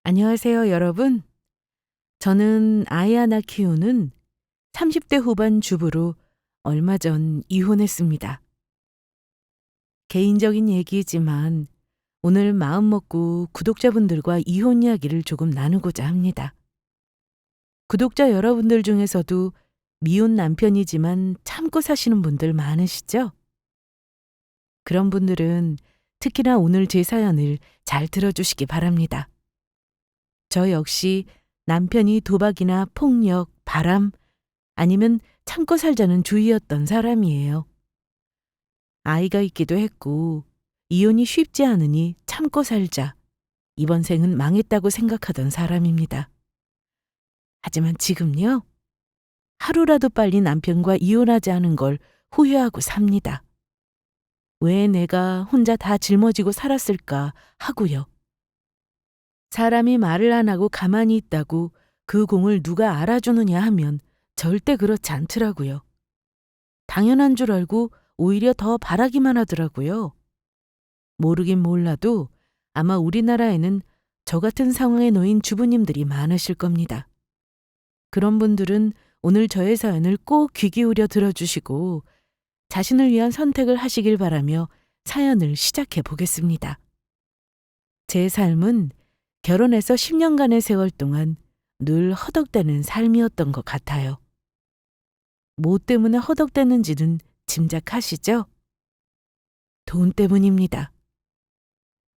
안녕하세요, 여러분. 저는 아이 하나 키우는 30대 후반 주부로 얼마 전 이혼했습니다. 개인적인 얘기지만 오늘 마음 먹고 구독자분들과 이혼 이야기를 조금 나누고자 합니다. 구독자 여러분들 중에서도 미혼 남편이지만 참고 사시는 분들 많으시죠? 그런 분들은 특히나 오늘 제 사연을 잘 들어주시기 바랍니다. 저 역시 남편이 도박이나 폭력, 바람, 아니면 참고 살자는 주의였던 사람이에요. 아이가 있기도 했고, 이혼이 쉽지 않으니 참고 살자. 이번 생은 망했다고 생각하던 사람입니다. 하지만 지금요, 하루라도 빨리 남편과 이혼하지 않은 걸 후회하고 삽니다. 왜 내가 혼자 다 짊어지고 살았을까 하고요. 사람이 말을 안 하고 가만히 있다고 그 공을 누가 알아주느냐 하면 절대 그렇지 않더라고요. 당연한 줄 알고 오히려 더 바라기만 하더라고요. 모르긴 몰라도 아마 우리나라에는 저 같은 상황에 놓인 주부님들이 많으실 겁니다. 그런 분들은 오늘 저의 사연을 꼭 귀 기울여 들어주시고 자신을 위한 선택을 하시길 바라며 사연을 시작해 보겠습니다. 제 삶은 결혼해서 10년간의 세월 동안 늘 허덕대는 삶이었던 것 같아요. 뭐 때문에 허덕대는지는 짐작하시죠? 돈 때문입니다.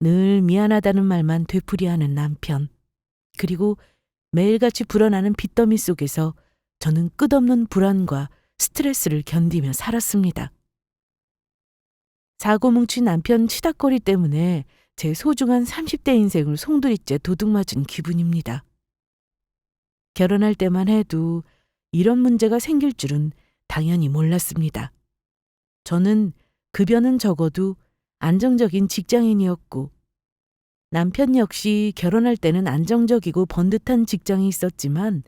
늘 미안하다는 말만 되풀이하는 남편, 그리고 매일같이 불어나는 빚더미 속에서 저는 끝없는 불안과 스트레스를 견디며 살았습니다. 사고 뭉친 남편 치닥거리 때문에 제 소중한 30대 인생을 송두리째 도둑맞은 기분입니다. 결혼할 때만 해도 이런 문제가 생길 줄은 당연히 몰랐습니다. 저는 급여는 적어도 안정적인 직장인이었고 남편 역시 결혼할 때는 안정적이고 번듯한 직장이 있었지만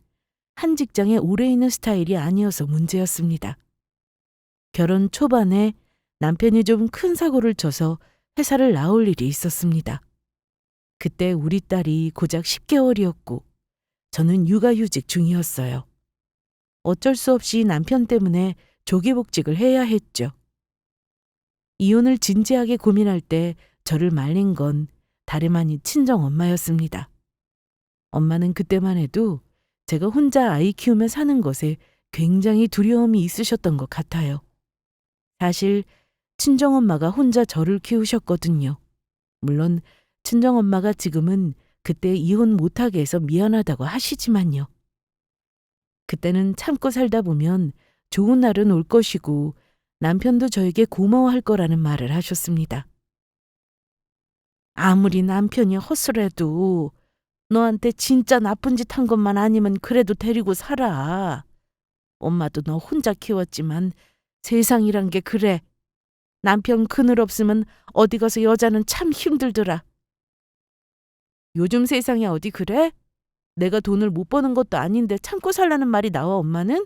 한 직장에 오래 있는 스타일이 아니어서 문제였습니다. 결혼 초반에 남편이 좀 큰 사고를 쳐서 회사를 나올 일이 있었습니다. 그때 우리 딸이 고작 10개월이었고 저는 육아휴직 중이었어요. 어쩔 수 없이 남편 때문에 조기복직을 해야 했죠. 이혼을 진지하게 고민할 때 저를 말린 건 다름 아닌 친정엄마였습니다. 엄마는 그때만 해도 제가 혼자 아이 키우며 사는 것에 굉장히 두려움이 있으셨던 것 같아요. 사실 친정엄마가 혼자 저를 키우셨거든요. 물론 친정엄마가 지금은 그때 이혼 못하게 해서 미안하다고 하시지만요. 그때는 참고 살다 보면 좋은 날은 올 것이고 남편도 저에게 고마워할 거라는 말을 하셨습니다. 아무리 남편이 헛소리해도 너한테 진짜 나쁜 짓 한 것만 아니면 그래도 데리고 살아. 엄마도 너 혼자 키웠지만 세상이란 게 그래. 남편 그늘 없으면 어디 가서 여자는 참 힘들더라. 요즘 세상이 어디 그래? 내가 돈을 못 버는 것도 아닌데 참고 살라는 말이 나와 엄마는?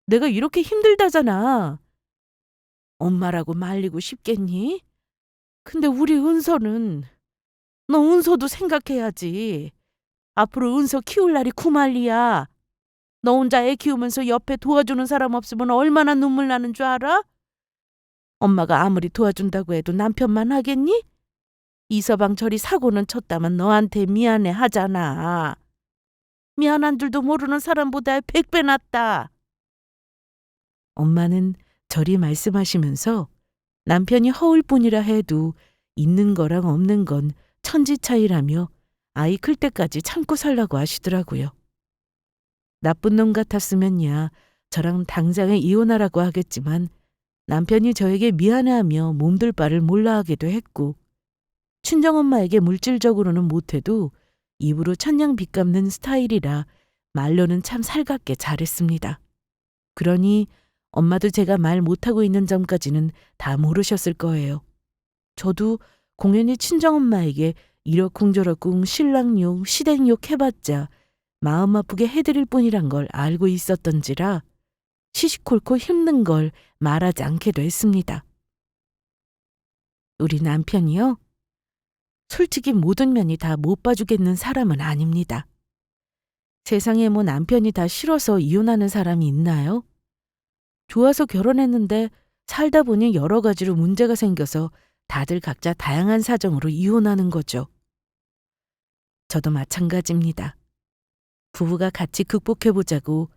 내가 이렇게 힘들다잖아. 엄마라고 말리고 싶겠니? 근데 우리 은서는 너 은서도 생각해야지. 앞으로 은서 키울 날이 구말리야. 너 혼자 애 키우면서 옆에 도와주는 사람 없으면 얼마나 눈물 나는 줄 알아? 엄마가 아무리 도와준다고 해도 남편만 하겠니? 이서방 저리 사고는 쳤다면 너한테 미안해 하잖아. 미안한 줄도 모르는 사람보다 100배 낫다. 엄마는 저리 말씀하시면서 남편이 허울 뿐이라 해도 있는 거랑 없는 건 천지 차이라며 아이 클 때까지 참고 살라고 하시더라고요. 나쁜 놈 같았으면야 저랑 당장에 이혼하라고 하겠지만 남편이 저에게 미안해하며 몸둘 바를 몰라 하기도 했고 친정엄마에게 물질적으로는 못해도 입으로 천냥 빚갚는 스타일이라 말로는 참 살갑게 잘했습니다. 그러니 엄마도 제가 말 못하고 있는 점까지는 다 모르셨을 거예요. 저도 공연히 친정엄마에게 이러쿵저러쿵 신랑욕, 시댁욕 해봤자 마음 아프게 해드릴 뿐이란 걸 알고 있었던지라 시시콜콜 힘든 걸 말하지 않기도 했습니다. 우리 남편이요? 솔직히 모든 면이 다 못 봐주겠는 사람은 아닙니다. 세상에 뭐 남편이 다 싫어서 이혼하는 사람이 있나요? 좋아서 결혼했는데 살다 보니 여러 가지로 문제가 생겨서 다들 각자 다양한 사정으로 이혼하는 거죠. 저도 마찬가지입니다. 부부가 같이 극복해보자고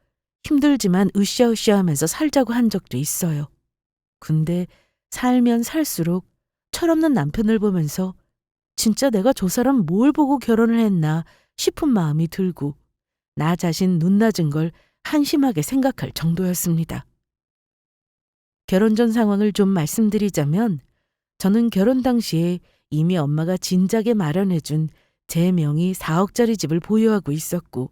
힘들지만 으쌰으쌰 하면서 살자고 한 적도 있어요. 근데 살면 살수록 철없는 남편을 보면서 진짜 내가 저 사람 뭘 보고 결혼을 했나 싶은 마음이 들고 나 자신 눈 낮은 걸 한심하게 생각할 정도였습니다. 결혼 전 상황을 좀 말씀드리자면 저는 결혼 당시에 이미 엄마가 진작에 마련해준 제 명의 4억짜리 집을 보유하고 있었고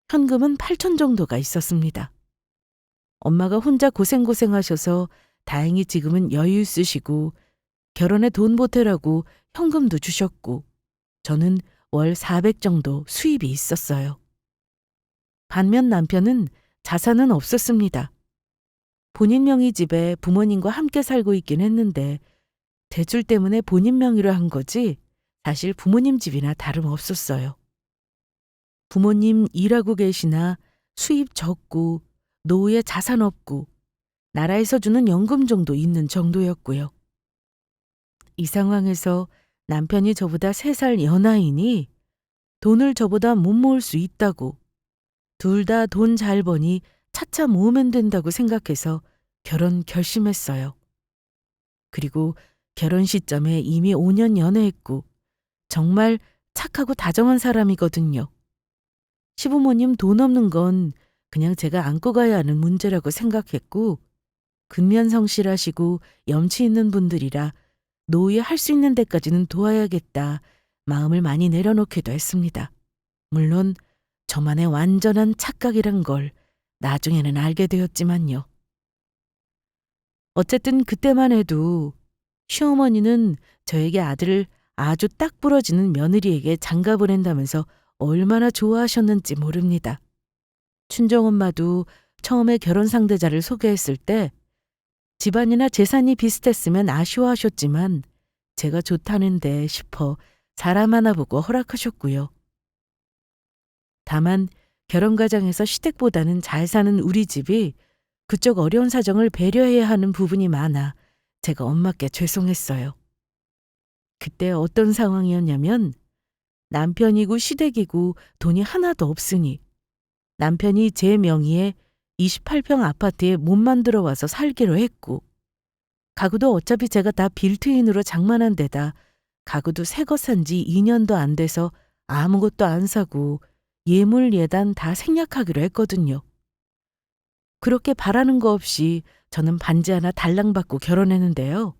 현금은 8천 정도가 있었습니다. 엄마가 혼자 고생하셔서 다행히 지금은 여유 있으시고 결혼에 돈 보태라고 현금도 주셨고 저는 월 400 정도 수입이 있었어요. 반면 남편은 자산은 없었습니다. 본인 명의 집에 부모님과 함께 살고 있긴 했는데 대출 때문에 본인 명의로 한 거지 사실 부모님 집이나 다름없었어요. 부모님 일하고 계시나 수입 적고 노후에 자산 없고 나라에서 주는 연금 정도 있는 정도였고요. 이 상황에서 남편이 저보다 3살 연하이니 돈을 저보다 못 모을 수 있다고 둘 다 돈 잘 버니 차차 모으면 된다고 생각해서 결혼 결심했어요. 그리고 결혼 시점에 이미 5년 연애했고 정말 착하고 다정한 사람이거든요. 시부모님 돈 없는 건 그냥 제가 안고 가야 하는 문제라고 생각했고 근면성실하시고 염치 있는 분들이라 노후에 할 수 있는 데까지는 도와야겠다 마음을 많이 내려놓기도 했습니다. 물론 저만의 완전한 착각이란 걸 나중에는 알게 되었지만요. 어쨌든 그때만 해도 시어머니는 저에게 아들을 아주 딱 부러지는 며느리에게 장가 보낸다면서 얼마나 좋아하셨는지 모릅니다. 친정엄마도 처음에 결혼 상대자를 소개했을 때 집안이나 재산이 비슷했으면 아쉬워하셨지만 제가 좋다는데 싶어 사람 하나 보고 허락하셨고요. 다만 결혼 과정에서 시댁보다는 잘 사는 우리 집이 그쪽 어려운 사정을 배려해야 하는 부분이 많아 제가 엄마께 죄송했어요. 그때 어떤 상황이었냐면 남편이고 시댁이고 돈이 하나도 없으니 남편이 제 명의의 28평 아파트에 몸만 들어와서 살기로 했고 가구도 어차피 제가 다 빌트인으로 장만한 데다 가구도 새 거 산 지 2년도 안 돼서 아무것도 안 사고 예물 예단 다 생략하기로 했거든요. 그렇게 바라는 거 없이 저는 반지 하나 달랑받고 결혼했는데요.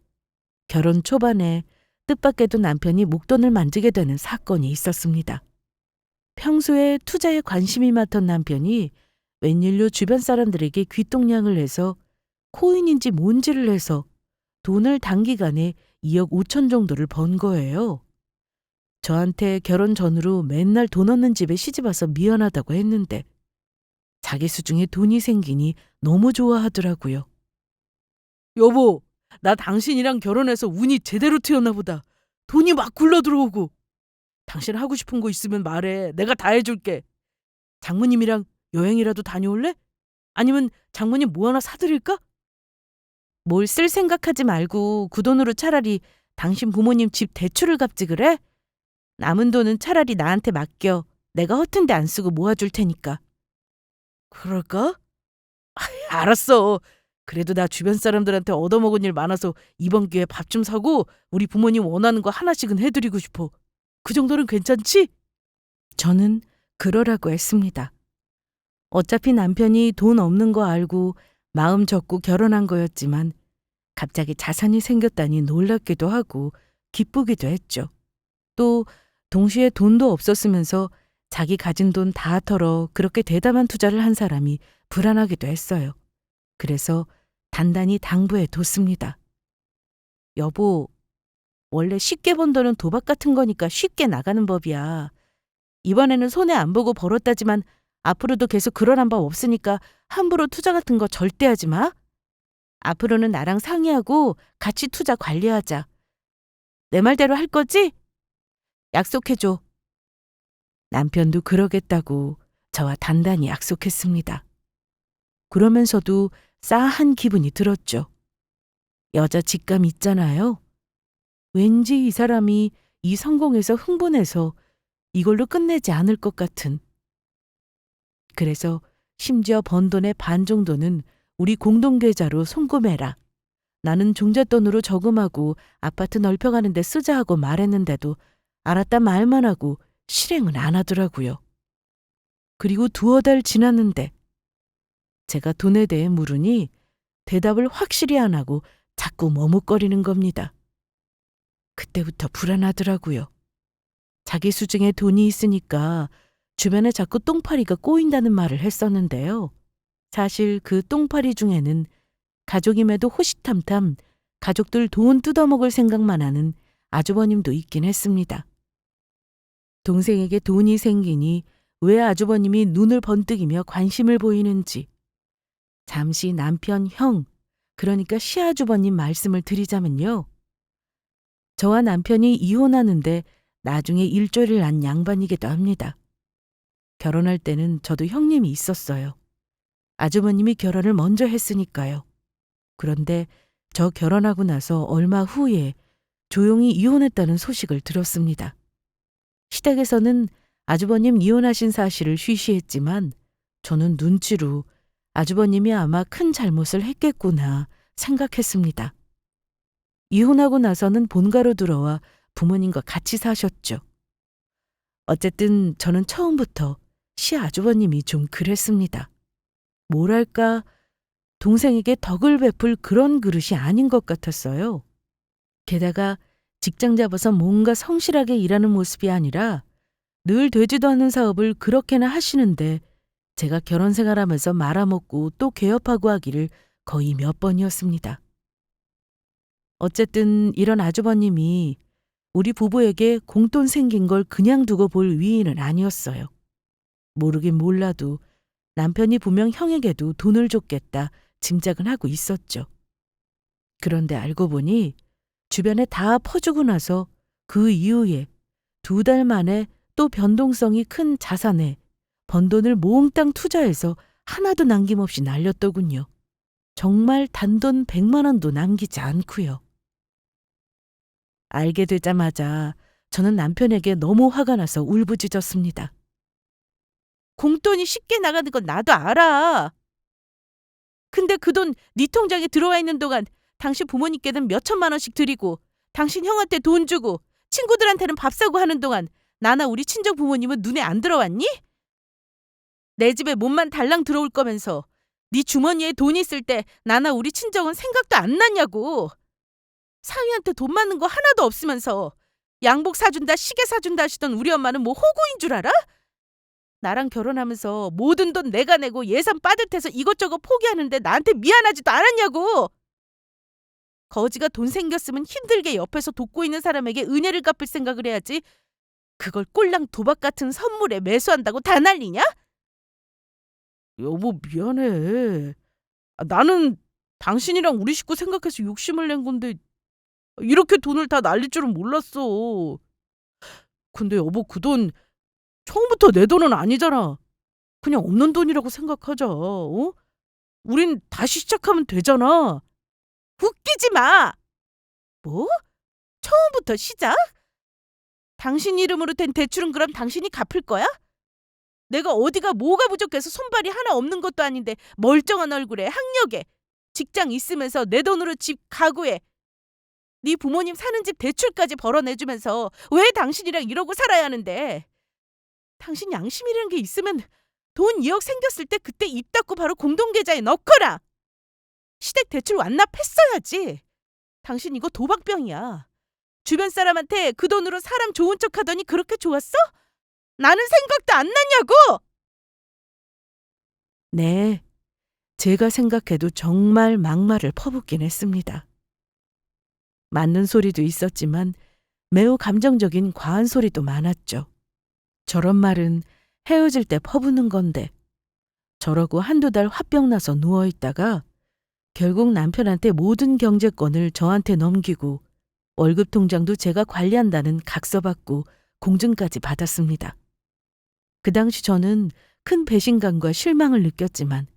결혼 초반에 뜻밖에도 남편이 목돈을 만지게 되는 사건이 있었습니다. 평소에 투자에 관심이 많던 남편이 웬일로 주변 사람들에게 귀동냥을 해서 코인인지 뭔지를 해서 돈을 단기간에 2억 5천 정도를 번 거예요. 저한테 결혼 전으로 맨날 돈 없는 집에 시집와서 미안하다고 했는데 자기 수중에 돈이 생기니 너무 좋아하더라고요. 여보, 나 당신이랑 결혼해서 운이 제대로 튀었나 보다. 돈이 막 굴러들어오고. 당신 하고 싶은 거 있으면 말해. 내가 다 해줄게. 장모님이랑 여행이라도 다녀올래? 아니면 장모님 뭐 하나 사드릴까? 뭘 쓸 생각하지 말고 그 돈으로 차라리 당신 부모님 집 대출을 갚지 그래? 남은 돈은 차라리 나한테 맡겨. 내가 허튼 데 안 쓰고 모아줄 테니까. 그럴까? 알았어. 그래도 나 주변 사람들한테 얻어먹은 일 많아서 이번 기회에 밥 좀 사고 우리 부모님 원하는 거 하나씩은 해드리고 싶어. 그 정도는 괜찮지? 저는 그러라고 했습니다. 어차피 남편이 돈 없는 거 알고 마음 접고 결혼한 거였지만 갑자기 자산이 생겼다니 놀랍기도 하고 기쁘기도 했죠. 또 동시에 돈도 없었으면서 자기 가진 돈 다 털어 그렇게 대담한 투자를 한 사람이 불안하기도 했어요. 그래서 단단히 당부해 뒀습니다. 여보, 원래 쉽게 번 돈은 도박 같은 거니까 쉽게 나가는 법이야. 이번에는 손해 안 보고 벌었다지만 앞으로도 계속 그러란 법 없으니까 함부로 투자 같은 거 절대 하지 마. 앞으로는 나랑 상의하고 같이 투자 관리하자. 내 말대로 할 거지? 약속해줘. 남편도 그러겠다고 저와 단단히 약속했습니다. 그러면서도 싸한 기분이 들었죠. 여자 직감 있잖아요. 왠지 이 사람이 이 성공에서 흥분해서 이걸로 끝내지 않을 것 같은. 그래서 심지어 번 돈의 반 정도는 우리 공동계좌로 송금해라. 나는 종잣돈으로 저금하고 아파트 넓혀가는 데 쓰자 하고 말했는데도 알았다 말만 하고 실행은 안 하더라고요. 그리고 두어 달 지났는데 제가 돈에 대해 물으니 대답을 확실히 안 하고 자꾸 머뭇거리는 겁니다. 그때부터 불안하더라고요. 자기 수중에 돈이 있으니까 주변에 자꾸 똥파리가 꼬인다는 말을 했었는데요. 사실 그 똥파리 중에는 가족임에도 호시탐탐 가족들 돈 뜯어먹을 생각만 하는 아주버님도 있긴 했습니다. 동생에게 돈이 생기니 왜 아주버님이 눈을 번뜩이며 관심을 보이는지 잠시 남편 형, 그러니까 시아주버님 말씀을 드리자면요. 저와 남편이 이혼하는데 나중에 일조를 난 양반이기도 합니다. 결혼할 때는 저도 형님이 있었어요. 아주버님이 결혼을 먼저 했으니까요. 그런데 저 결혼하고 나서 얼마 후에 조용히 이혼했다는 소식을 들었습니다. 시댁에서는 아주버님 이혼하신 사실을 쉬쉬했지만 저는 눈치로 아주버님이 아마 큰 잘못을 했겠구나 생각했습니다. 이혼하고 나서는 본가로 들어와 부모님과 같이 사셨죠. 어쨌든 저는 처음부터 시아주버님이 좀 그랬습니다. 뭐랄까 동생에게 덕을 베풀 그런 그릇이 아닌 것 같았어요. 게다가 직장 잡아서 뭔가 성실하게 일하는 모습이 아니라 늘 되지도 않는 사업을 그렇게나 하시는데 제가 결혼 생활하면서 말아먹고 또 개업하고 하기를 거의 몇 번이었습니다. 어쨌든 이런 아주버님이 우리 부부에게 공돈 생긴 걸 그냥 두고 볼 위인은 아니었어요. 모르긴 몰라도 남편이 분명 형에게도 돈을 줬겠다 짐작은 하고 있었죠. 그런데 알고 보니 주변에 다 퍼주고 나서 그 이후에 2달 만에 또 변동성이 큰 자산에 번 돈을 몽땅 투자해서 하나도 남김없이 날렸더군요. 정말 단돈 100만 원도 남기지 않고요. 알게 되자마자 저는 남편에게 너무 화가 나서 울부짖었습니다. 공돈이 쉽게 나가는 건 나도 알아. 근데 그 돈 네 통장에 들어와 있는 동안 당신 부모님께는 몇 천만 원씩 드리고 당신 형한테 돈 주고 친구들한테는 밥 사고 하는 동안 나나 우리 친정 부모님은 눈에 안 들어왔니? 내 집에 몸만 달랑 들어올 거면서 네 주머니에 돈 있을 때 나나 우리 친정은 생각도 안 났냐고. 사위한테 돈 맞는 거 하나도 없으면서 양복 사준다 시계 사준다 하시던 우리 엄마는 뭐 호구인 줄 알아? 나랑 결혼하면서 모든 돈 내가 내고 예산 빠듯해서 이것저것 포기하는데 나한테 미안하지도 않았냐고. 거지가 돈 생겼으면 힘들게 옆에서 돕고 있는 사람에게 은혜를 갚을 생각을 해야지. 그걸 꼴랑 도박 같은 선물에 매수한다고 다 난리냐? 여보 미안해. 나는 당신이랑 우리 식구 생각해서 욕심을 낸 건데 이렇게 돈을 다 날릴 줄은 몰랐어. 근데 여보 그 돈 처음부터 내 돈은 아니잖아. 그냥 없는 돈이라고 생각하자. 어? 우린 다시 시작하면 되잖아. 웃기지 마. 뭐? 처음부터 시작? 당신 이름으로 된 대출은 그럼 당신이 갚을 거야? 내가 어디가 뭐가 부족해서 손발이 하나 없는 것도 아닌데 멀쩡한 얼굴에 학력에 직장 있으면서 내 돈으로 집 가구에 네 부모님 사는 집 대출까지 벌어내주면서 왜 당신이랑 이러고 살아야 하는데. 당신 양심이라는 게 있으면 돈 2억 생겼을 때 그때 입 닫고 바로 공동계좌에 넣거라. 시댁 대출 완납했어야지. 당신 이거 도박병이야. 주변 사람한테 그 돈으로 사람 좋은 척 하더니 그렇게 좋았어? 나는 생각도 안 났냐고! 네, 제가 생각해도 정말 막말을 퍼붓긴 했습니다. 맞는 소리도 있었지만 매우 감정적인 과한 소리도 많았죠. 저런 말은 헤어질 때 퍼붓는 건데 저러고 한두 달 화병 나서 누워있다가 결국 남편한테 모든 경제권을 저한테 넘기고 월급 통장도 제가 관리한다는 각서 받고 공증까지 받았습니다. 그 당시 저는 큰 배신감과 실망을 느꼈지만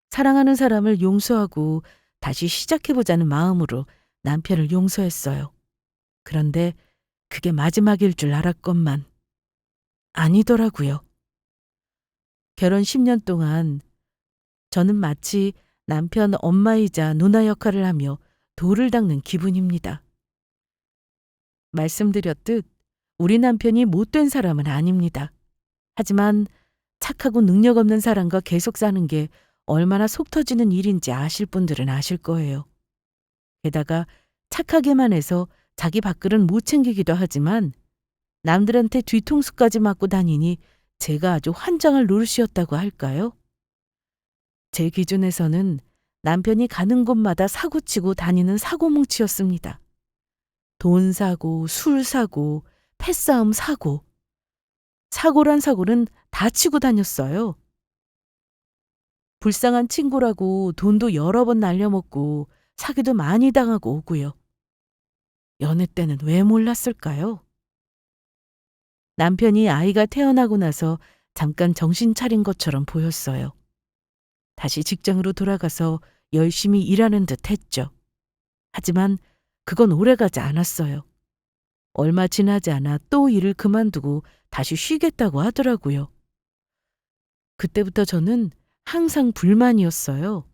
사랑하는 사람을 용서하고 다시 시작해보자는 마음으로 남편을 용서했어요. 그런데 그게 마지막일 줄 알았건만 아니더라고요. 결혼 10년 동안 저는 마치 남편 엄마이자 누나 역할을 하며 돌을 닦는 기분입니다. 말씀드렸듯 우리 남편이 못된 사람은 아닙니다. 하지만 착하고 능력 없는 사람과 계속 사는 게 얼마나 속 터지는 일인지 아실 분들은 아실 거예요. 게다가 착하게만 해서 자기 밥그릇 못 챙기기도 하지만 남들한테 뒤통수까지 맞고 다니니 제가 아주 환장할 노릇이었다고 할까요? 제 기준에서는 남편이 가는 곳마다 사고치고 다니는 사고뭉치였습니다. 돈 사고, 술 사고, 패싸움 사고. 사고란 사고는 다 치고 다녔어요. 불쌍한 친구라고 돈도 여러 번 날려먹고 사기도 많이 당하고 오고요. 연애 때는 왜 몰랐을까요? 남편이 아이가 태어나고 나서 잠깐 정신 차린 것처럼 보였어요. 다시 직장으로 돌아가서 열심히 일하는 듯 했죠. 하지만 그건 오래가지 않았어요. 얼마 지나지 않아 또 일을 그만두고 다시 쉬겠다고 하더라고요. 그때부터 저는 항상 불만이었어요.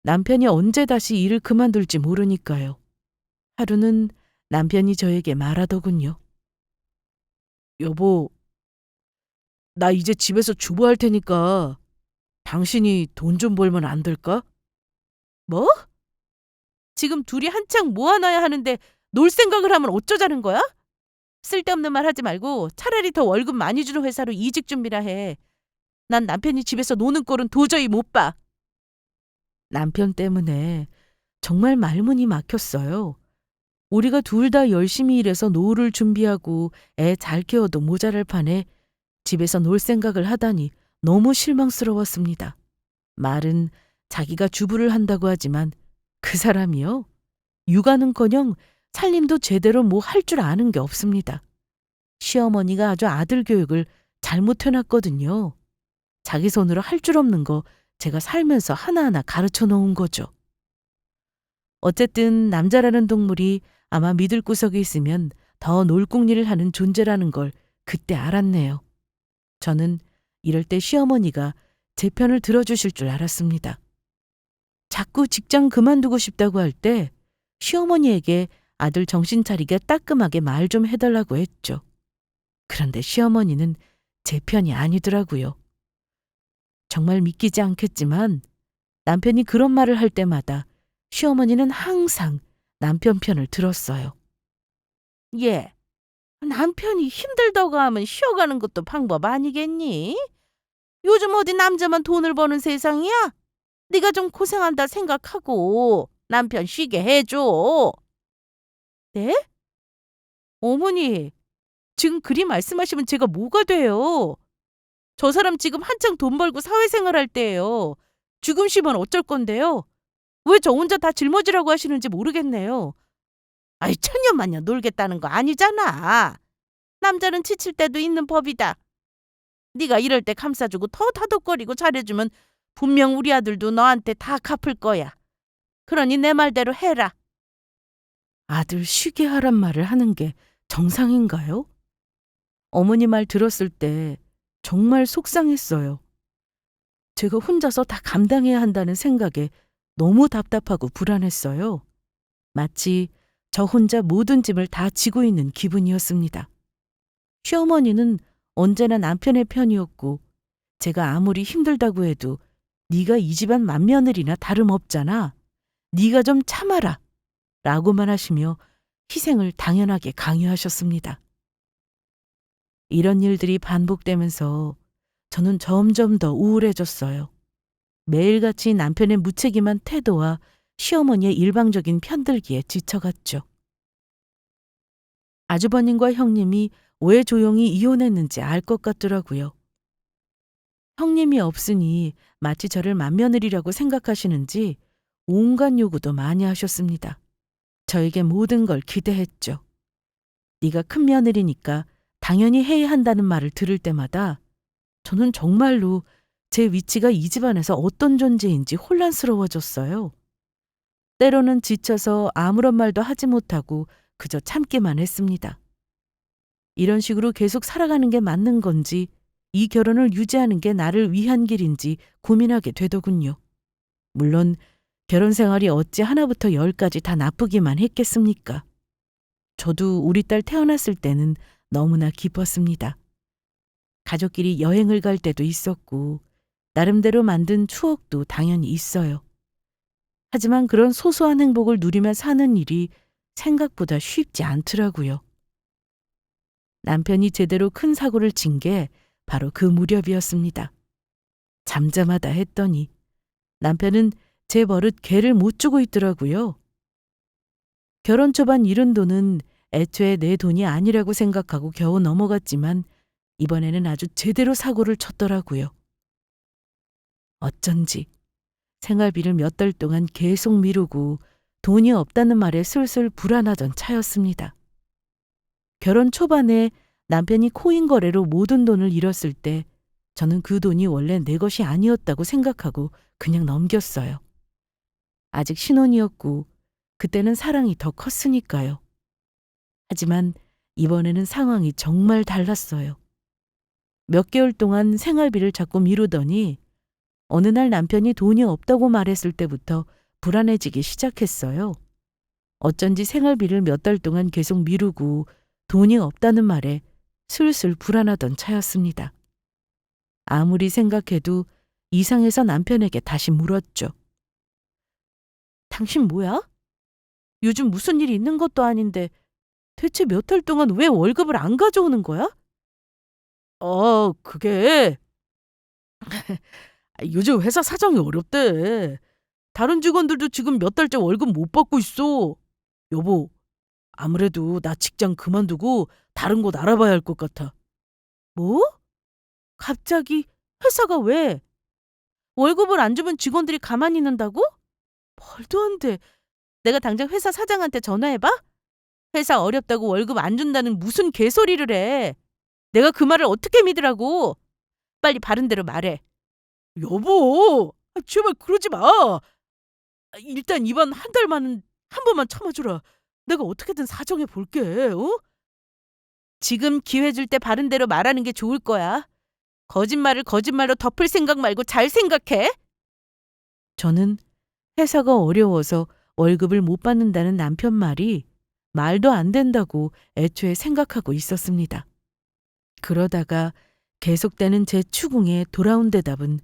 남편이 언제 다시 일을 그만둘지 모르니까요. 하루는 남편이 저에게 말하더군요. 여보, 나 이제 집에서 주부할 테니까 당신이 돈 좀 벌면 안 될까? 뭐? 지금 둘이 한창 모아놔야 하는데 놀 생각을 하면 어쩌자는 거야? 쓸데없는 말 하지 말고 차라리 더 월급 많이 주는 회사로 이직 준비나 해. 난 남편이 집에서 노는 꼴은 도저히 못 봐. 남편 때문에 정말 말문이 막혔어요. 우리가 둘 다 열심히 일해서 노후를 준비하고 애 잘 키워도 모자랄 판에 집에서 놀 생각을 하다니 너무 실망스러웠습니다. 말은 자기가 주부를 한다고 하지만 그 사람이요? 육아는커녕 살림도 제대로 뭐 할 줄 아는 게 없습니다. 시어머니가 아주 아들 교육을 잘못해놨거든요. 자기 손으로 할 줄 없는 거 제가 살면서 하나하나 가르쳐 놓은 거죠. 어쨌든 남자라는 동물이 아마 믿을 구석이 있으면 더 놀궁리를 하는 존재라는 걸 그때 알았네요. 저는 이럴 때 시어머니가 제 편을 들어주실 줄 알았습니다. 자꾸 직장 그만두고 싶다고 할 때 시어머니에게 아들 정신 차리게 따끔하게 말 좀 해달라고 했죠. 그런데 시어머니는 제 편이 아니더라고요. 정말 믿기지 않겠지만 남편이 그런 말을 할 때마다 시어머니는 항상 남편 편을 들었어요. 예, 남편이 힘들다고 하면 쉬어가는 것도 방법 아니겠니? 요즘 어디 남자만 돈을 버는 세상이야? 네가 좀 고생한다 생각하고 남편 쉬게 해줘. 네? 어머니, 지금 그리 말씀하시면 제가 뭐가 돼요? 저 사람 지금 한창 돈 벌고 사회생활 할 때예요. 죽음 쉬면 어쩔 건데요? 왜 저 혼자 다 짊어지라고 하시는지 모르겠네요. 아이, 천년만년 놀겠다는 거 아니잖아. 남자는 지칠 때도 있는 법이다. 네가 이럴 때 감싸주고 더 다독거리고 잘해주면 분명 우리 아들도 너한테 다 갚을 거야. 그러니 내 말대로 해라. 아들 쉬게 하란 말을 하는 게 정상인가요? 어머니 말 들었을 때 정말 속상했어요. 제가 혼자서 다 감당해야 한다는 생각에 너무 답답하고 불안했어요. 마치 저 혼자 모든 짐을 다 지고 있는 기분이었습니다. 시어머니는 언제나 남편의 편이었고 제가 아무리 힘들다고 해도 네가 이 집안 맏며느리나 다름없잖아. 네가 좀 참아라 라고만 하시며 희생을 당연하게 강요하셨습니다. 이런 일들이 반복되면서 저는 점점 더 우울해졌어요. 매일같이 남편의 무책임한 태도와 시어머니의 일방적인 편들기에 지쳐갔죠. 아주버님과 형님이 왜 조용히 이혼했는지 알 것 같더라고요. 형님이 없으니 마치 저를 맏며느리라고 생각하시는지 온갖 요구도 많이 하셨습니다. 저에게 모든 걸 기대했죠. 네가 큰 며느리니까 당연히 해야 한다는 말을 들을 때마다 저는 정말로 제 위치가 이 집안에서 어떤 존재인지 혼란스러워졌어요. 때로는 지쳐서 아무런 말도 하지 못하고 그저 참기만 했습니다. 이런 식으로 계속 살아가는 게 맞는 건지, 이 결혼을 유지하는 게 나를 위한 길인지 고민하게 되더군요. 물론 결혼 생활이 어찌 하나부터 열까지 다 나쁘기만 했겠습니까? 저도 우리 딸 태어났을 때는 너무나 기뻤습니다. 가족끼리 여행을 갈 때도 있었고 나름대로 만든 추억도 당연히 있어요. 하지만 그런 소소한 행복을 누리며 사는 일이 생각보다 쉽지 않더라고요. 남편이 제대로 큰 사고를 친 게 바로 그 무렵이었습니다. 잠잠하다 했더니 남편은 제 버릇 개를 못 주고 있더라고요. 결혼 초반 잃은 돈은 애초에 내 돈이 아니라고 생각하고 겨우 넘어갔지만 이번에는 아주 제대로 사고를 쳤더라고요. 어쩐지 생활비를 몇 달 동안 계속 미루고 돈이 없다는 말에 슬슬 불안하던 차였습니다. 결혼 초반에 남편이 코인 거래로 모든 돈을 잃었을 때 저는 그 돈이 원래 내 것이 아니었다고 생각하고 그냥 넘겼어요. 아직 신혼이었고 그때는 사랑이 더 컸으니까요. 하지만 이번에는 상황이 정말 달랐어요. 몇 개월 동안 생활비를 자꾸 미루더니 어느 날 남편이 돈이 없다고 말했을 때부터 불안해지기 시작했어요. 어쩐지 생활비를 몇 달 동안 계속 미루고 돈이 없다는 말에 슬슬 불안하던 차였습니다. 아무리 생각해도 이상해서 남편에게 다시 물었죠. 당신 뭐야? 요즘 무슨 일이 있는 것도 아닌데 대체 몇 달 동안 왜 월급을 안 가져오는 거야? 그게 요즘 회사 사정이 어렵대. 다른 직원들도 지금 몇 달째 월급 못 받고 있어. 여보, 아무래도 나 직장 그만두고 다른 곳 알아봐야 할 것 같아. 뭐? 갑자기 회사가 왜? 월급을 안 주면 직원들이 가만히 있는다고? 말도 안 돼. 내가 당장 회사 사장한테 전화해봐? 회사 어렵다고 월급 안 준다는 무슨 개소리를 해. 내가 그 말을 어떻게 믿으라고. 빨리 바른 대로 말해. 여보, 제발 그러지 마. 일단 이번 한 달만은 한 번만 참아주라. 내가 어떻게든 사정해 볼게. 지금 기회 줄 때 바른 대로 말하는 게 좋을 거야. 거짓말을 거짓말로 덮을 생각 말고 잘 생각해. 저는 회사가 어려워서 월급을 못 받는다는 남편 말이 말도 안 된다고 애초에 생각하고 있었습니다. 그러다가 계속되는 제 추궁에 돌아온 대답은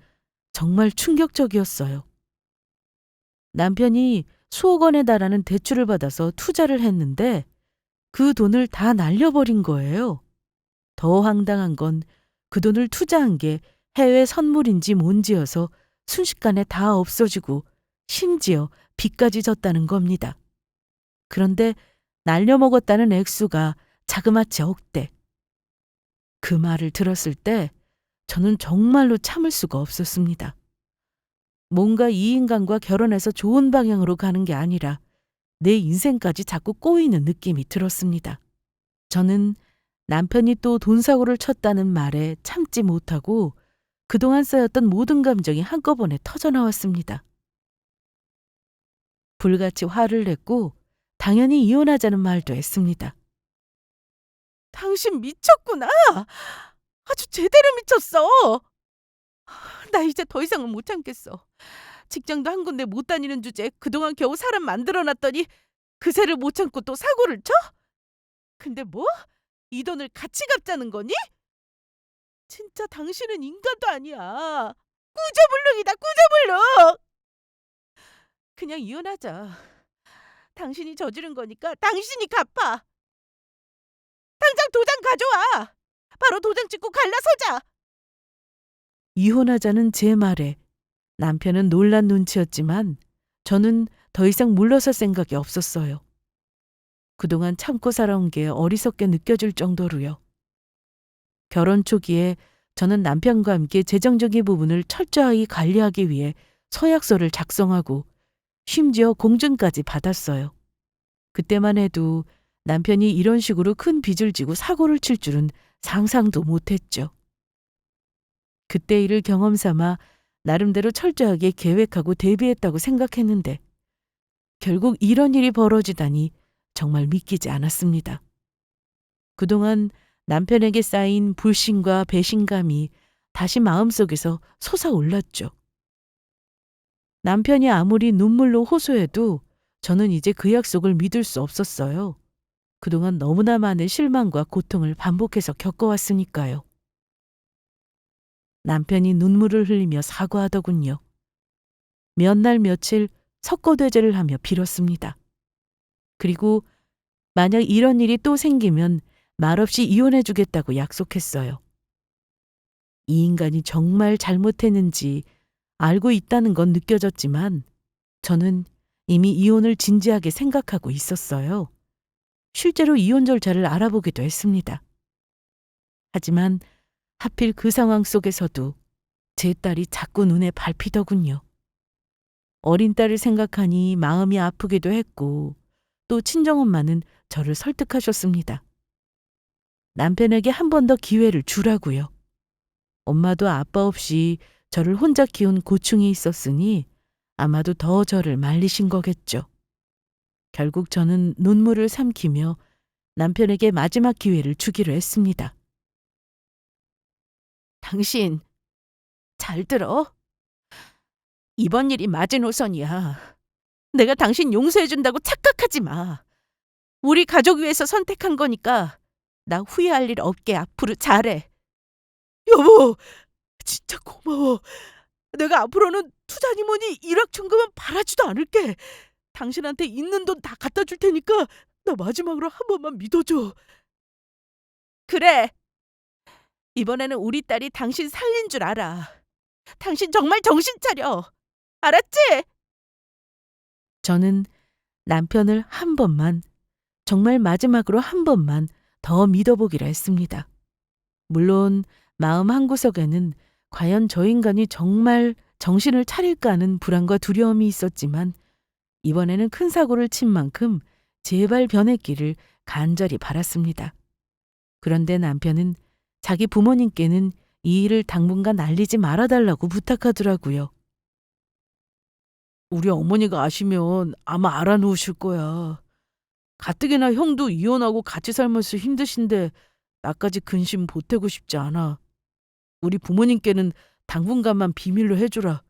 정말 충격적이었어요. 남편이 수억 원에 달하는 대출을 받아서 투자를 했는데 그 돈을 다 날려버린 거예요. 더 황당한 건 그 돈을 투자한 게 해외 선물인지 뭔지여서 순식간에 다 없어지고 심지어 빚까지 졌다는 겁니다. 그런데 날려먹었다는 액수가 자그마치 억대. 그 말을 들었을 때 저는 정말로 참을 수가 없었습니다. 뭔가 이 인간과 결혼해서 좋은 방향으로 가는 게 아니라 내 인생까지 자꾸 꼬이는 느낌이 들었습니다. 저는 남편이 또 돈 사고를 쳤다는 말에 참지 못하고 그동안 쌓였던 모든 감정이 한꺼번에 터져나왔습니다. 불같이 화를 냈고 당연히 이혼하자는 말도 했습니다. 당신 미쳤구나. 아주 제대로 미쳤어. 나 이제 더 이상은 못 참겠어. 직장도 한 군데 못 다니는 주제에 그동안 겨우 사람 만들어놨더니 그새를 못 참고 또 사고를 쳐? 근데 뭐? 이 돈을 같이 갚자는 거니? 진짜 당신은 인간도 아니야. 꾸저불능이다, 꾸저불능. 그냥 이혼하자. 당신이 저지른 거니까 당신이 갚아. 당장 도장 가져와. 바로 도장 찍고 갈라서자. 이혼하자는 제 말에 남편은 놀란 눈치였지만 저는 더 이상 물러설 생각이 없었어요. 그동안 참고 살아온 게 어리석게 느껴질 정도로요. 결혼 초기에 저는 남편과 함께 재정적인 부분을 철저하게 관리하기 위해 서약서를 작성하고 심지어 공증까지 받았어요. 그때만 해도 남편이 이런 식으로 큰 빚을 지고 사고를 칠 줄은 상상도 못했죠. 그때 일을 경험 삼아 나름대로 철저하게 계획하고 대비했다고 생각했는데 결국 이런 일이 벌어지다니 정말 믿기지 않았습니다. 그동안 남편에게 쌓인 불신과 배신감이 다시 마음속에서 솟아올랐죠. 남편이 아무리 눈물로 호소해도 저는 이제 그 약속을 믿을 수 없었어요. 그동안 너무나 많은 실망과 고통을 반복해서 겪어왔으니까요. 남편이 눈물을 흘리며 사과하더군요. 몇 날 며칠 석고대죄를 하며 빌었습니다. 그리고 만약 이런 일이 또 생기면 말없이 이혼해주겠다고 약속했어요. 이 인간이 정말 잘못했는지 알고 있다는 건 느껴졌지만 저는 이미 이혼을 진지하게 생각하고 있었어요. 실제로 이혼 절차를 알아보기도 했습니다. 하지만 하필 그 상황 속에서도 제 딸이 자꾸 눈에 밟히더군요. 어린 딸을 생각하니 마음이 아프기도 했고 또 친정엄마는 저를 설득하셨습니다. 남편에게 한 번 더 기회를 주라고요. 엄마도 아빠 없이 저를 혼자 키운 고충이 있었으니 아마도 더 저를 말리신 거겠죠. 결국 저는 눈물을 삼키며 남편에게 마지막 기회를 주기로 했습니다. 당신, 잘 들어. 이번 일이 마지노선이야. 내가 당신 용서해준다고 착각하지 마. 우리 가족 위해서 선택한 거니까 나 후회할 일 없게 앞으로 잘해. 여보, 진짜 고마워. 내가 앞으로는 투자니 뭐니 일확천금은 바라지도 않을게. 당신한테 있는 돈 다 갖다 줄 테니까 나 마지막으로 한 번만 믿어줘. 그래. 이번에는 우리 딸이 당신 살린 줄 알아. 당신 정말 정신 차려. 알았지? 저는 남편을 한 번만, 정말 마지막으로 한 번만 더 믿어보기로 했습니다. 물론 마음 한구석에는 과연 저 인간이 정말 정신을 차릴까 하는 불안과 두려움이 있었지만 이번에는 큰 사고를 친 만큼 제발 변했기를 간절히 바랐습니다. 그런데 남편은 자기 부모님께는 이 일을 당분간 알리지 말아달라고 부탁하더라고요. 우리 어머니가 아시면 아마 알아놓으실 거야. 가뜩이나 형도 이혼하고 같이 살면서 힘드신데 나까지 근심 보태고 싶지 않아. 우리 부모님께는 당분간만 비밀로 해주라.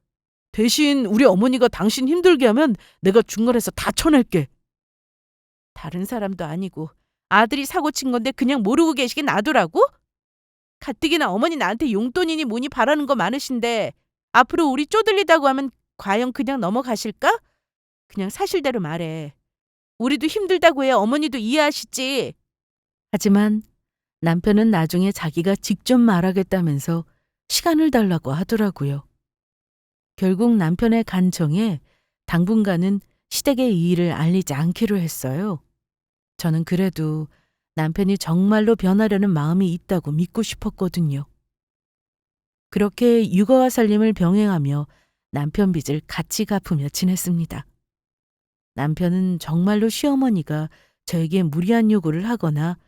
대신 우리 어머니가 당신 힘들게 하면 내가 중간에서 다 쳐낼게. 다른 사람도 아니고 아들이 사고 친 건데 그냥 모르고 계시게 놔두라고? 가뜩이나 어머니 나한테 용돈이니 뭐니 바라는 거 많으신데 앞으로 우리 쪼들리다고 하면 과연 그냥 넘어가실까? 그냥 사실대로 말해. 우리도 힘들다고 해 어머니도 이해하시지. 하지만 남편은 나중에 자기가 직접 말하겠다면서 시간을 달라고 하더라고요. 결국 남편의 간청에 당분간은 시댁에 이 일을 알리지 않기로 했어요. 저는 그래도 남편이 정말로 변하려는 마음이 있다고 믿고 싶었거든요. 그렇게 육아와 살림을 병행하며 남편 빚을 같이 갚으며 지냈습니다. 남편은 정말로 시어머니가 저에게 무리한 요구를 하거나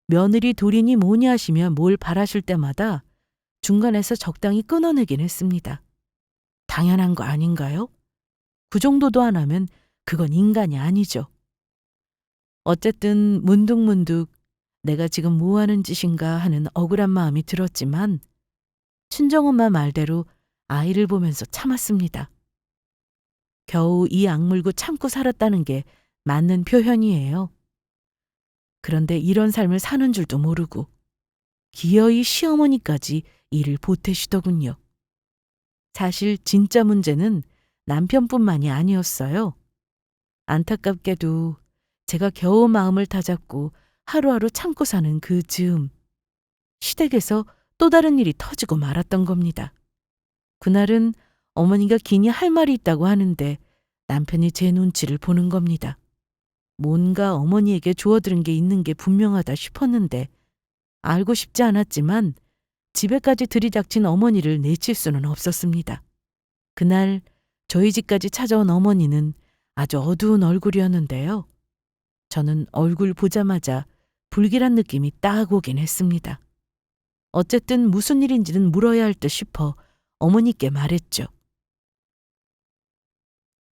며느리 돌이니 뭐니 하시며 뭘 바라실 때마다 중간에서 적당히 끊어내긴 했습니다. 당연한 거 아닌가요? 그 정도도 안 하면 그건 인간이 아니죠. 어쨌든 문득문득 내가 지금 뭐 하는 짓인가 하는 억울한 마음이 들었지만 친정엄마 말대로 아이를 보면서 참았습니다. 겨우 이 악물고 참고 살았다는 게 맞는 표현이에요. 그런데 이런 삶을 사는 줄도 모르고 기어이 시어머니까지 일을 보태시더군요. 사실 진짜 문제는 남편뿐만이 아니었어요. 안타깝게도 제가 겨우 마음을 다잡고 하루하루 참고 사는 그 즈음 시댁에서 또 다른 일이 터지고 말았던 겁니다. 그날은 어머니가 기니 할 말이 있다고 하는데 남편이 제 눈치를 보는 겁니다. 뭔가 어머니에게 주워들은 게 있는 게 분명하다 싶었는데 알고 싶지 않았지만 집에까지 들이닥친 어머니를 내칠 수는 없었습니다. 그날 저희 집까지 찾아온 어머니는 아주 어두운 얼굴이었는데요. 저는 얼굴 보자마자 불길한 느낌이 딱 오긴 했습니다. 어쨌든 무슨 일인지는 물어야 할 듯 싶어 어머니께 말했죠.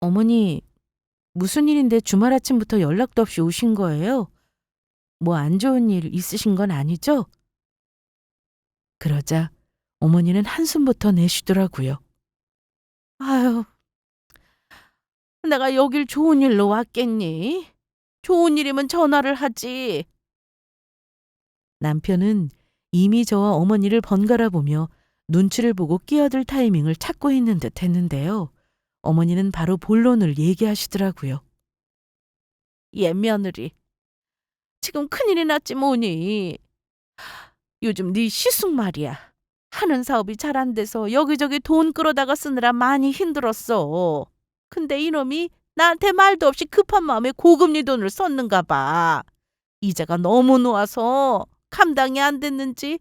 어머니, 무슨 일인데 주말 아침부터 연락도 없이 오신 거예요? 뭐 안 좋은 일 있으신 건 아니죠? 그러자 어머니는 한숨부터 내쉬더라고요. 아유, 내가 여길 좋은 일로 왔겠니? 좋은 일이면 전화를 하지. 남편은 이미 저와 어머니를 번갈아 보며 눈치를 보고 끼어들 타이밍을 찾고 있는 듯 했는데요. 어머니는 바로 본론을 얘기하시더라고요. 옛 며느리, 지금 큰일이 났지 뭐니. 요즘 네 시숙 말이야. 하는 사업이 잘 안 돼서 여기저기 돈 끌어다가 쓰느라 많이 힘들었어. 근데 이놈이 나한테 말도 없이 급한 마음에 고금리 돈을 썼는가 봐. 이자가 너무 놓아서 감당이 안 됐는지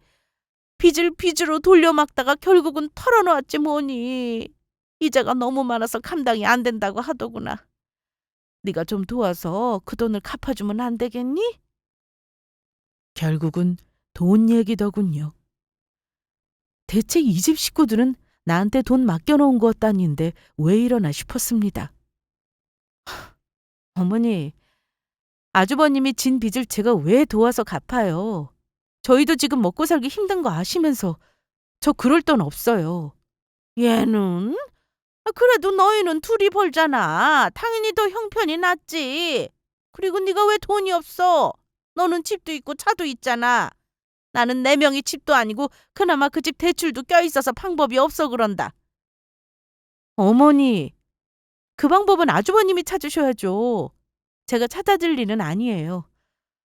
빚을 빚으로 돌려막다가 결국은 털어놓았지 뭐니. 이자가 너무 많아서 감당이 안 된다고 하더구나. 네가 좀 도와서 그 돈을 갚아주면 안 되겠니? 결국은 돈 얘기더군요. 대체 이 집 식구들은 나한테 돈 맡겨놓은 것 아닌데 왜 이러나 싶었습니다. 어머니, 아주버님이 진 빚을 제가 왜 도와서 갚아요? 저희도 지금 먹고 살기 힘든 거 아시면서 저 그럴 돈 없어요. 얘는? 그래도 너희는 둘이 벌잖아. 당연히 더 형편이 낫지. 그리고 네가 왜 돈이 없어? 너는 집도 있고 차도 있잖아. 나는 네 명이 집도 아니고 그나마 그 집 대출도 껴있어서 방법이 없어 그런다. 어머니, 그 방법은 아주버님이 찾으셔야죠. 제가 찾아 줄 일은 아니에요.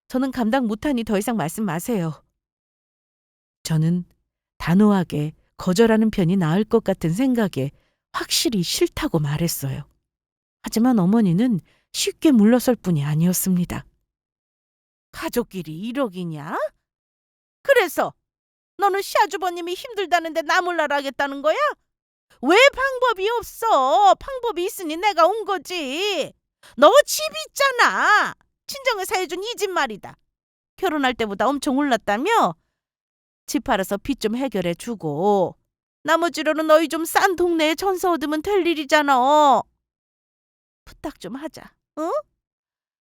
저는 감당 못하니 더 이상 말씀 마세요. 저는 단호하게 거절하는 편이 나을 것 같은 생각에 확실히 싫다고 말했어요. 하지만 어머니는 쉽게 물러설 뿐이 아니었습니다. 가족끼리 1억이냐? 그래서 너는 시아주버님이 힘들다는데 나 몰라라 하겠다는 거야? 왜 방법이 없어? 방법이 있으니 내가 온 거지. 너 집 있잖아. 친정에서 해준 이 집 말이다. 결혼할 때보다 엄청 올랐다며? 집 팔아서 빚 좀 해결해 주고 나머지로는 너희 좀 싼 동네에 전세 얻으면 될 일이잖아. 부탁 좀 하자. 응?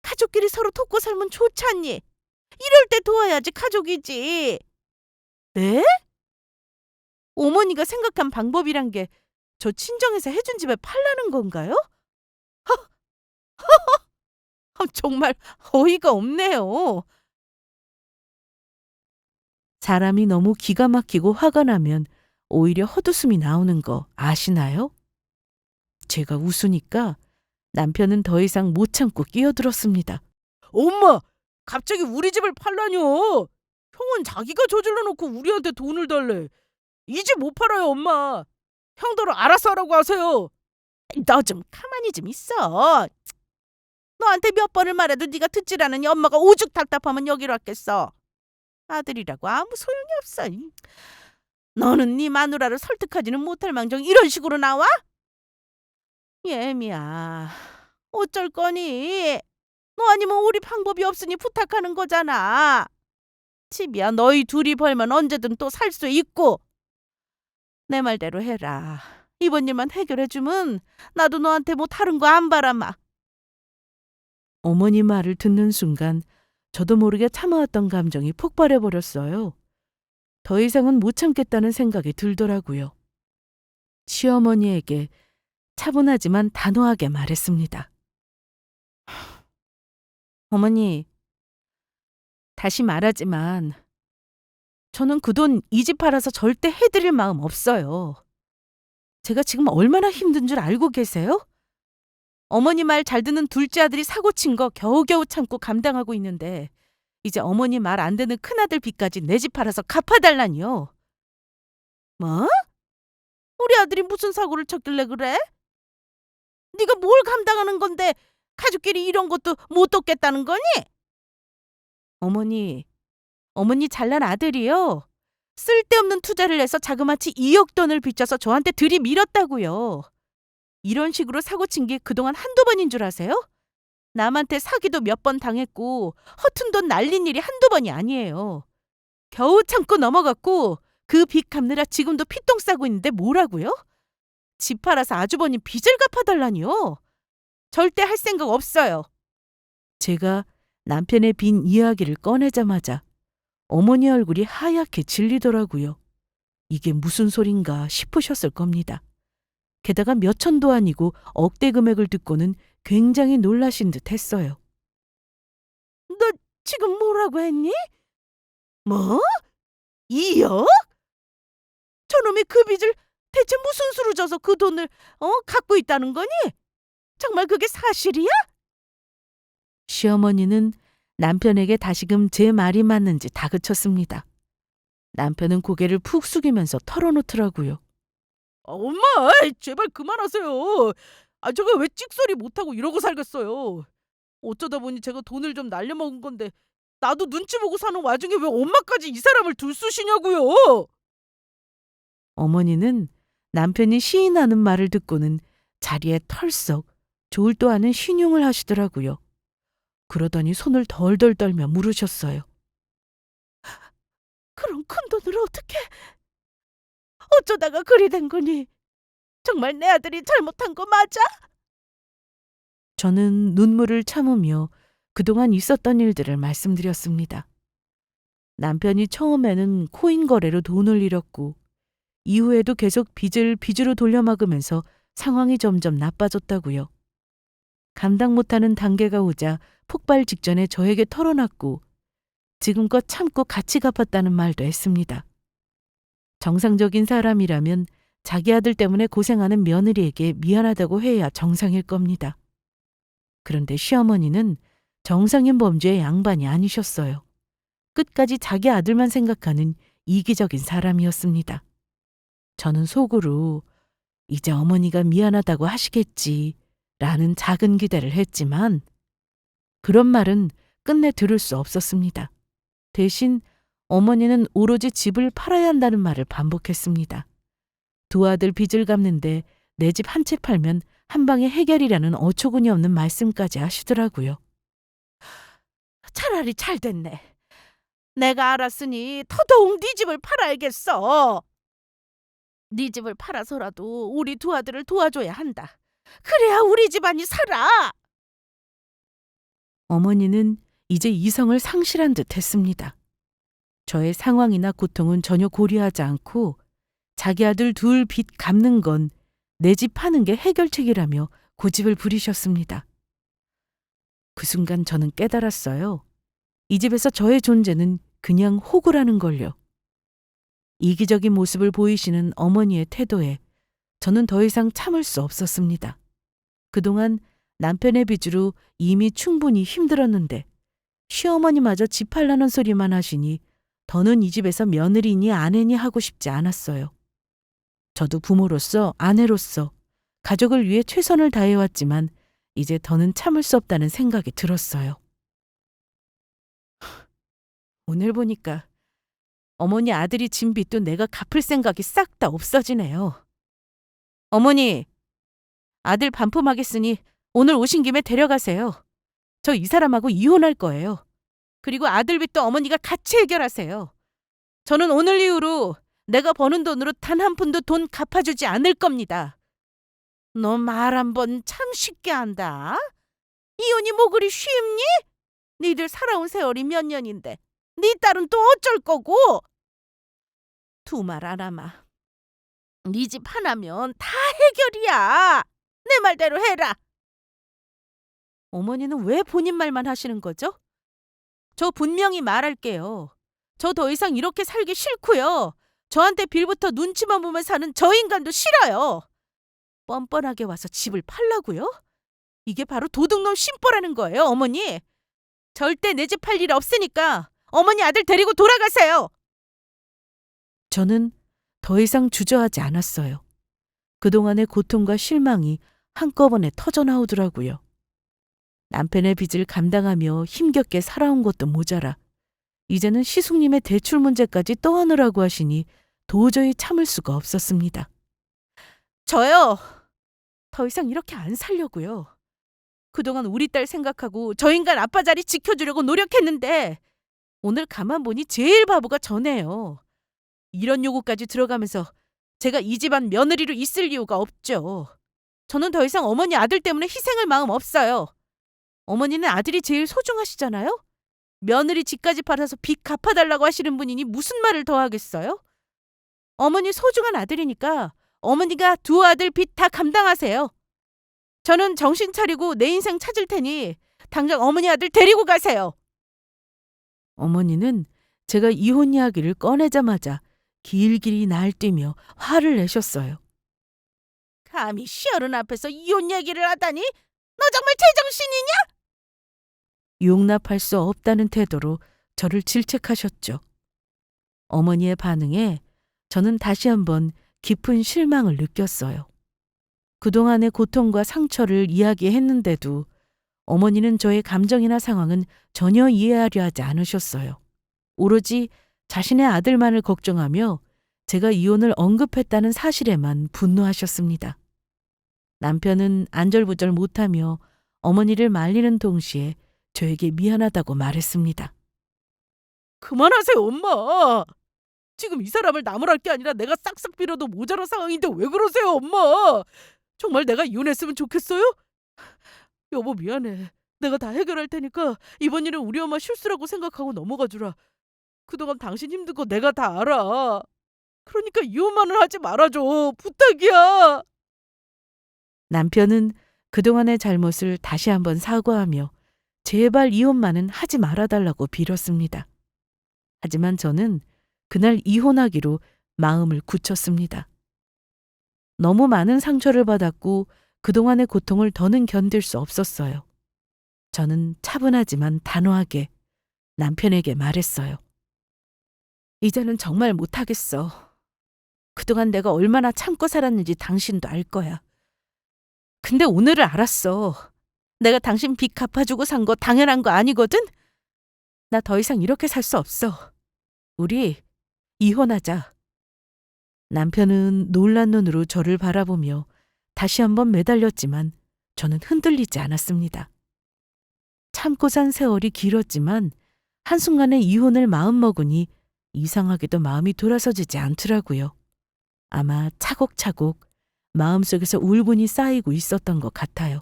가족끼리 서로 돕고 살면 좋잖니. 이럴 때 도와야지 가족이지. 네? 어머니가 생각한 방법이란 게 저 친정에서 해준 집을 팔라는 건가요? 정말 어이가 없네요. 사람이 너무 기가 막히고 화가 나면 오히려 헛웃음이 나오는 거 아시나요? 제가 웃으니까 남편은 더 이상 못 참고 끼어들었습니다. 엄마, 갑자기 우리 집을 팔라뇨. 형은 자기가 저질러 놓고 우리한테 돈을 달래. 이 집 못 팔아요, 엄마. 형더러 알아서 하라고 하세요. 너 좀 가만히 좀 있어. 너한테 몇 번을 말해도 네가 듣질 않으니 엄마가 오죽 답답하면 여기로 왔겠어. 아들이라고 아무 소용이 없어. 너는 네 마누라를 설득하지는 못할 망정 이런 식으로 나와? 예미야, 어쩔 거니? 너 아니면 우리 방법이 없으니 부탁하는 거잖아. 집이야 너희 둘이 벌면 언제든 또 살 수 있고. 내 말대로 해라. 이번 일만 해결해주면 나도 너한테 뭐 다른 거 안 바라마. 어머니 말을 듣는 순간 저도 모르게 참아왔던 감정이 폭발해버렸어요. 더 이상은 못 참겠다는 생각이 들더라고요. 시어머니에게 차분하지만 단호하게 말했습니다. 어머니, 다시 말하지만 저는 그 돈 이 집 팔아서 절대 해드릴 마음 없어요. 제가 지금 얼마나 힘든 줄 알고 계세요? 어머니 말 잘 듣는 둘째 아들이 사고 친 거 겨우겨우 참고 감당하고 있는데 이제 어머니 말 안 듣는 큰아들 빚까지 내 집 팔아서 갚아달라니요. 뭐? 우리 아들이 무슨 사고를 쳤길래 그래? 네가 뭘 감당하는 건데 가족끼리 이런 것도 못 돕겠다는 거니? 어머니 잘난 아들이요. 쓸데없는 투자를 해서 자그마치 2억 돈을 빚져서 저한테 들이밀었다고요. 이런 식으로 사고친 게 그동안 한두 번인 줄 아세요? 남한테 사기도 몇 번 당했고 허튼 돈 날린 일이 한두 번이 아니에요. 겨우 참고 넘어갔고 그 빚 갚느라 지금도 피똥 싸고 있는데 뭐라고요? 집 팔아서 아주버님 빚을 갚아달라니요. 절대 할 생각 없어요. 제가 남편의 빈 이야기를 꺼내자마자 어머니 얼굴이 하얗게 질리더라고요. 이게 무슨 소린가 싶으셨을 겁니다. 게다가 몇 천도 아니고 억대 금액을 듣고는 굉장히 놀라신 듯 했어요. 너 지금 뭐라고 했니? 뭐? 2억? 저놈이 그 빚을 대체 무슨 수로 져서 그 돈을 갖고 있다는 거니? 정말 그게 사실이야? 시어머니는 남편에게 다시금 제 말이 맞는지 다그쳤습니다. 남편은 고개를 푹 숙이면서 털어놓더라고요. 엄마, 제발 그만하세요. 제가 왜 찍소리 못하고 이러고 살겠어요. 어쩌다 보니 제가 돈을 좀 날려먹은 건데 나도 눈치 보고 사는 와중에 왜 엄마까지 이 사람을 들쑤시냐고요. 어머니는 남편이 시인하는 말을 듣고는 자리에 털썩 졸도 않은 신용을 하시더라고요. 그러더니 손을 덜덜 떨며 물으셨어요. 그럼 큰돈을 어떻게? 어쩌다가 그리 된 거니? 정말 내 아들이 잘못한 거 맞아? 저는 눈물을 참으며 그동안 있었던 일들을 말씀드렸습니다. 남편이 처음에는 코인 거래로 돈을 잃었고 이후에도 계속 빚을 빚으로 돌려막으면서 상황이 점점 나빠졌다고요. 감당 못하는 단계가 오자 폭발 직전에 저에게 털어놨고 지금껏 참고 같이 갚았다는 말도 했습니다. 정상적인 사람이라면 자기 아들 때문에 고생하는 며느리에게 미안하다고 해야 정상일 겁니다. 그런데 시어머니는 정상인 범죄의 양반이 아니셨어요. 끝까지 자기 아들만 생각하는 이기적인 사람이었습니다. 저는 속으로 이제 어머니가 미안하다고 하시겠지 라는 작은 기대를 했지만 그런 말은 끝내 들을 수 없었습니다. 대신 어머니는 오로지 집을 팔아야 한다는 말을 반복했습니다. 두 아들 빚을 갚는데 내 집 한 채 팔면 한 방에 해결이라는 어처구니 없는 말씀까지 하시더라고요. 차라리 잘 됐네. 내가 알았으니 더더욱 네 집을 팔아야겠어. 네 집을 팔아서라도 우리 두 아들을 도와줘야 한다. 그래야 우리 집안이 살아. 어머니는 이제 이성을 상실한 듯 했습니다. 저의 상황이나 고통은 전혀 고려하지 않고 자기 아들 둘 빚 갚는 건 내 집 파는 게 해결책이라며 고집을 부리셨습니다. 그 순간 저는 깨달았어요. 이 집에서 저의 존재는 그냥 호구라는 걸요. 이기적인 모습을 보이시는 어머니의 태도에 저는 더 이상 참을 수 없었습니다. 그동안 남편의 빚으로 이미 충분히 힘들었는데 시어머니마저 집 팔라는 소리만 하시니 더는 이 집에서 며느리니 아내니 하고 싶지 않았어요. 저도 부모로서 아내로서 가족을 위해 최선을 다해왔지만 이제 더는 참을 수 없다는 생각이 들었어요. 오늘 보니까 어머니 아들이 진 빚도 내가 갚을 생각이 싹 다 없어지네요. 어머니, 아들 반품하겠으니 오늘 오신 김에 데려가세요. 저 이 사람하고 이혼할 거예요. 그리고 아들 빚도 어머니가 같이 해결하세요. 저는 오늘 이후로 내가 버는 돈으로 단 한 푼도 돈 갚아주지 않을 겁니다. 너 말 한 번 참 쉽게 한다. 이혼이 뭐 그리 쉽니? 니들 살아온 세월이 몇 년인데 네 딸은 또 어쩔 거고? 두 말 안 하마. 네 집 하나면 다 해결이야. 내 말대로 해라. 어머니는 왜 본인 말만 하시는 거죠? 저 분명히 말할게요. 저 더 이상 이렇게 살기 싫고요. 저한테 빌부터 눈치만 보면 사는 저 인간도 싫어요. 뻔뻔하게 와서 집을 팔라고요? 이게 바로 도둑놈 심보라는 거예요, 어머니. 절대 내 집 팔 일 없으니까 어머니 아들 데리고 돌아가세요. 저는 더 이상 주저하지 않았어요. 그동안의 고통과 실망이 한꺼번에 터져나오더라고요. 남편의 빚을 감당하며 힘겹게 살아온 것도 모자라 이제는 시숙님의 대출 문제까지 떠안으라고 하시니 도저히 참을 수가 없었습니다. 저요. 더 이상 이렇게 안 살려고요. 그동안 우리 딸 생각하고 저 인간 아빠 자리 지켜주려고 노력했는데 오늘 가만 보니 제일 바보가 저네요. 이런 요구까지 들어가면서 제가 이 집안 며느리로 있을 이유가 없죠. 저는 더 이상 어머니 아들 때문에 희생할 마음 없어요. 어머니는 아들이 제일 소중하시잖아요? 며느리 집까지 팔아서 빚 갚아달라고 하시는 분이니 무슨 말을 더 하겠어요? 어머니 소중한 아들이니까 어머니가 두 아들 빚 다 감당하세요. 저는 정신 차리고 내 인생 찾을 테니 당장 어머니 아들 데리고 가세요. 어머니는 제가 이혼 이야기를 꺼내자마자 길길이 날뛰며 화를 내셨어요. 감히 시어른 앞에서 이혼 얘기를 하다니? 너 정말 제정신이냐? 용납할 수 없다는 태도로 저를 질책하셨죠. 어머니의 반응에 저는 다시 한번 깊은 실망을 느꼈어요. 그동안의 고통과 상처를 이야기했는데도 어머니는 저의 감정이나 상황은 전혀 이해하려 하지 않으셨어요. 오로지 자신의 아들만을 걱정하며 제가 이혼을 언급했다는 사실에만 분노하셨습니다. 남편은 안절부절 못하며 어머니를 말리는 동시에 저에게 미안하다고 말했습니다. 그만하세요, 엄마. 지금 이 사람을 나무랄 게 아니라 내가 싹싹 빌어도 모자란 상황인데 왜 그러세요, 엄마? 정말 내가 이혼했으면 좋겠어요? 여보 미안해. 내가 다 해결할 테니까 이번 일은 우리 엄마 실수라고 생각하고 넘어가 주라. 그동안 당신 힘든 거 내가 다 알아. 그러니까 이혼만은 하지 말아줘. 부탁이야. 남편은 그동안의 잘못을 다시 한번 사과하며 제발 이혼만은 하지 말아달라고 빌었습니다. 하지만 저는 그날 이혼하기로 마음을 굳혔습니다. 너무 많은 상처를 받았고 그동안의 고통을 더는 견딜 수 없었어요. 저는 차분하지만 단호하게 남편에게 말했어요. 이제는 정말 못하겠어. 그동안 내가 얼마나 참고 살았는지 당신도 알 거야. 근데 오늘을 알았어. 내가 당신 빚 갚아주고 산 거 당연한 거 아니거든? 나 더 이상 이렇게 살 수 없어. 우리 이혼하자. 남편은 놀란 눈으로 저를 바라보며 다시 한번 매달렸지만 저는 흔들리지 않았습니다. 참고 산 세월이 길었지만 한순간에 이혼을 마음먹으니 이상하게도 마음이 돌아서지지 않더라고요. 아마 차곡차곡 마음속에서 울분이 쌓이고 있었던 것 같아요.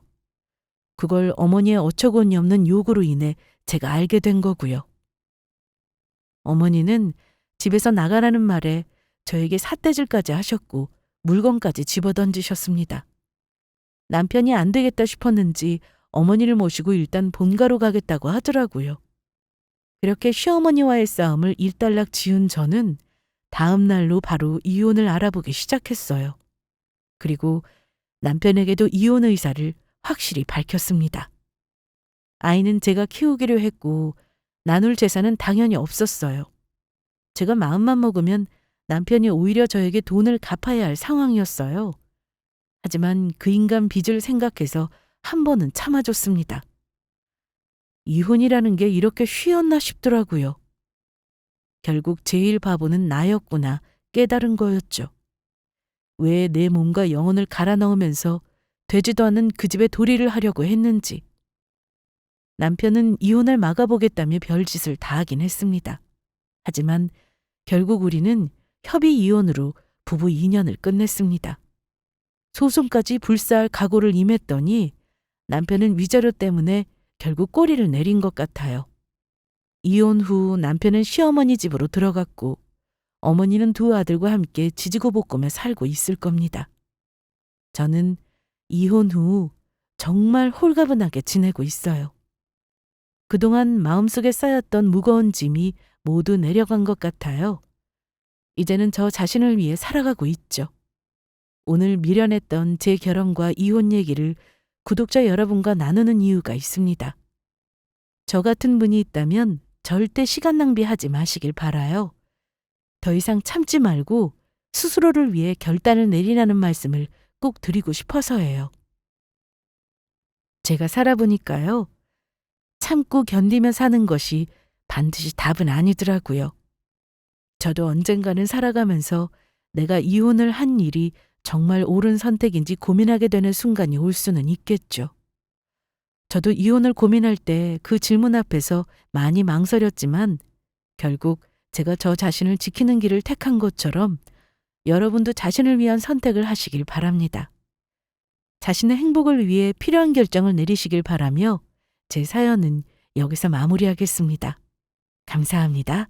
그걸 어머니의 어처구니 없는 요구로 인해 제가 알게 된 거고요. 어머니는 집에서 나가라는 말에 저에게 삿대질까지 하셨고 물건까지 집어던지셨습니다. 남편이 안 되겠다 싶었는지 어머니를 모시고 일단 본가로 가겠다고 하더라고요. 그렇게 시어머니와의 싸움을 일단락 지은 저는 다음 날로 바로 이혼을 알아보기 시작했어요. 그리고 남편에게도 이혼 의사를 확실히 밝혔습니다. 아이는 제가 키우기로 했고 나눌 재산은 당연히 없었어요. 제가 마음만 먹으면 남편이 오히려 저에게 돈을 갚아야 할 상황이었어요. 하지만 그 인간 빚을 생각해서 한 번은 참아줬습니다. 이혼이라는 게 이렇게 쉬웠나 싶더라고요. 결국 제일 바보는 나였구나 깨달은 거였죠. 왜 내 몸과 영혼을 갈아 넣으면서 되지도 않는 그 집에 도리를 하려고 했는지. 남편은 이혼을 막아보겠다며 별짓을 다 하긴 했습니다. 하지만 결국 우리는 협의 이혼으로 부부 2년을 끝냈습니다. 소송까지 불사할 각오를 임했더니 남편은 위자료 때문에 결국 꼬리를 내린 것 같아요. 이혼 후 남편은 시어머니 집으로 들어갔고 어머니는 두 아들과 함께 지지고 볶으며 살고 있을 겁니다. 저는 이혼 후 정말 홀가분하게 지내고 있어요. 그동안 마음속에 쌓였던 무거운 짐이 모두 내려간 것 같아요. 이제는 저 자신을 위해 살아가고 있죠. 오늘 미련했던 제 결혼과 이혼 얘기를 구독자 여러분과 나누는 이유가 있습니다. 저 같은 분이 있다면 절대 시간 낭비하지 마시길 바라요. 더 이상 참지 말고 스스로를 위해 결단을 내리라는 말씀을 꼭 드리고 싶어서예요. 제가 살아보니까요. 참고 견디며 사는 것이 반드시 답은 아니더라고요. 저도 언젠가는 살아가면서 내가 이혼을 한 일이 정말 옳은 선택인지 고민하게 되는 순간이 올 수는 있겠죠. 저도 이혼을 고민할 때 그 질문 앞에서 많이 망설였지만 결국 제가 저 자신을 지키는 길을 택한 것처럼 여러분도 자신을 위한 선택을 하시길 바랍니다. 자신의 행복을 위해 필요한 결정을 내리시길 바라며 제 사연은 여기서 마무리하겠습니다. 감사합니다.